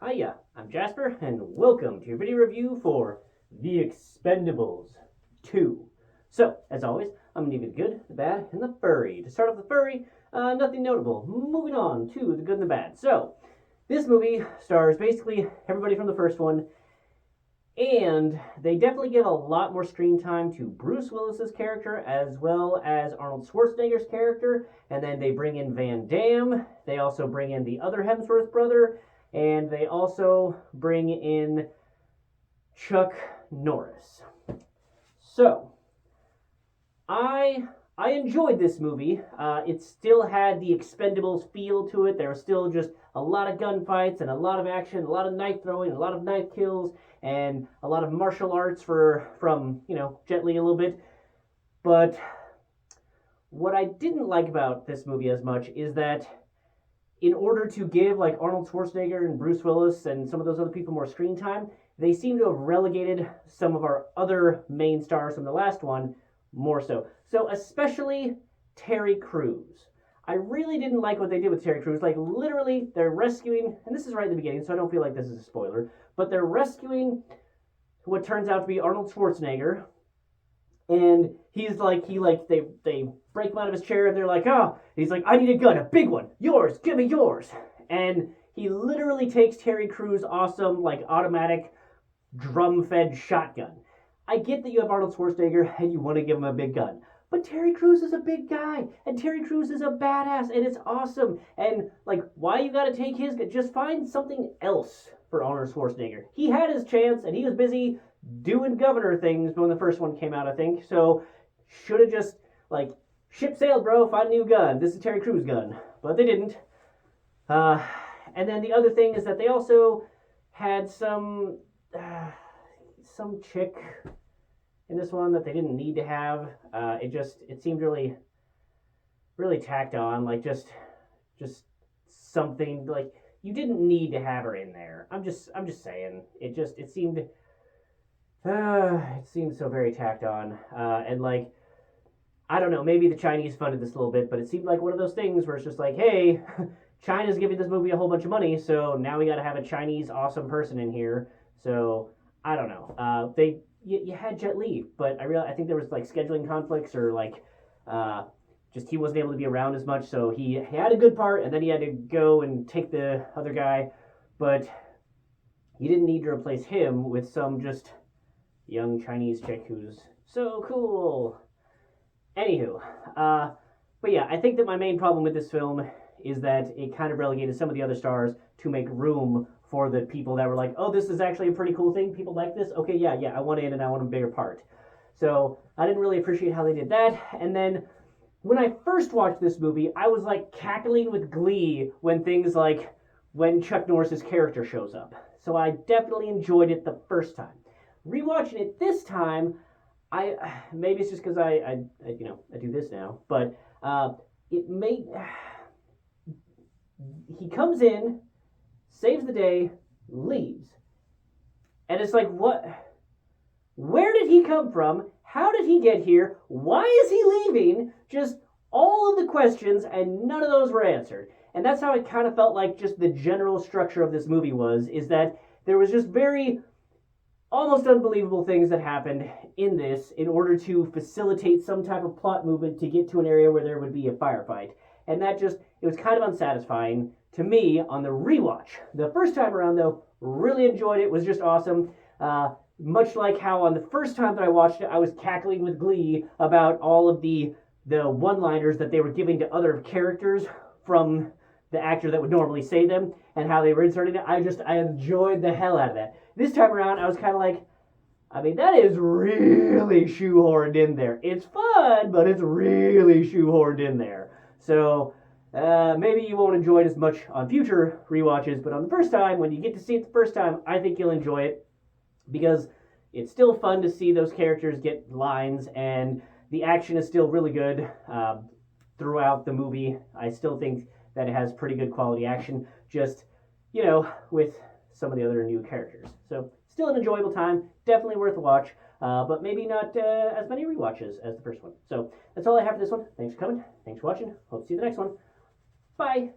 Hiya, I'm Jasper, and welcome to your video review for The Expendables 2. So, as always, I'm going to give you the good, the bad, and the furry. To start off the furry, nothing notable. Moving on to the good and the bad. So, this movie stars basically everybody from the first one, and they definitely give a lot more screen time to Bruce Willis's character as well as Arnold Schwarzenegger's character, and then they bring in Van Damme. They also bring in the other Hemsworth brother, and they also bring in Chuck Norris. So, I enjoyed this movie. It still had the Expendables feel to it. There was still just a lot of gunfights and a lot of action, a lot of knife throwing, a lot of knife kills, and a lot of martial arts from Jet Li a little bit. But what I didn't like about this movie as much is that in order to give like Arnold Schwarzenegger and Bruce Willis and some of those other people more screen time, they seem to have relegated some of our other main stars from the last one more so. So especially Terry Crews. I really didn't like what they did with Terry Crews. Like literally, they're rescuing, and this is right in the beginning, so I don't feel like this is a spoiler, but they're rescuing what turns out to be Arnold Schwarzenegger, and they break him out of his chair, and they're like, oh, he's like, I need a gun, a big one, yours, give me yours, and he literally takes Terry Crews' awesome like automatic drum-fed shotgun. I get that you have Arnold Schwarzenegger and you want to give him a big gun, but Terry Crews is a big guy, and Terry Crews is a badass, and it's awesome. And like, why you gotta take his? Just find something else for Arnold Schwarzenegger. He had his chance, and he was busy doing governor things when the first one came out, I think. So should have just like ship sailed, bro. Find a new gun. This is Terry Crews' gun, but they didn't. And then the other thing is that they also had some chick in this one that they didn't need to have. It seemed really, really tacked on. Like just something like you didn't need to have her in there. I'm just saying. It seemed so very tacked on. And like, I don't know. Maybe the Chinese funded this a little bit, but it seemed like one of those things where it's just like, hey, China's giving this movie a whole bunch of money, so now we got to have a Chinese awesome person in here. So I don't know. You had Jet Li, but I think there was like scheduling conflicts or like just he wasn't able to be around as much, so he had a good part, and then he had to go and take the other guy, but you didn't need to replace him with some just young Chinese chick who's so cool. Anywho, but yeah, I think that my main problem with this film is that it kind of relegated some of the other stars to make room for the people that were like, oh, this is actually a pretty cool thing. People like this. Okay, yeah, I want in and I want a bigger part. So I didn't really appreciate how they did that. And then when I first watched this movie, I was like cackling with glee when Chuck Norris's character shows up. So I definitely enjoyed it the first time. Rewatching it this time, maybe it's just because I do this now, but he comes in, saves the day, leaves. And it's like, what? Where did he come from? How did he get here? Why is he leaving? Just all of the questions, and none of those were answered. And that's how it kind of felt like just the general structure of this movie is that there was just very almost unbelievable things that happened in this in order to facilitate some type of plot movement to get to an area where there would be a firefight. And it was kind of unsatisfying to me on the rewatch. The first time around, though, really enjoyed it. It was just awesome. Much like how on the first time that I watched it, I was cackling with glee about all of the one-liners that they were giving to other characters from the actor that would normally say them and how they were inserting it. I enjoyed the hell out of that. This time around, I was kind of like, I mean, that is really shoehorned in there. It's fun, but it's really shoehorned in there. So maybe you won't enjoy it as much on future rewatches, but on the first time, when you get to see it the first time, I think you'll enjoy it because it's still fun to see those characters get lines, and the action is still really good throughout the movie. I still think that it has pretty good quality action, just, with some of the other new characters. So still an enjoyable time, definitely worth a watch, but maybe not as many rewatches as the first one. So that's all I have for this one. Thanks for coming. Thanks for watching. Hope to see you in the next one. Bye.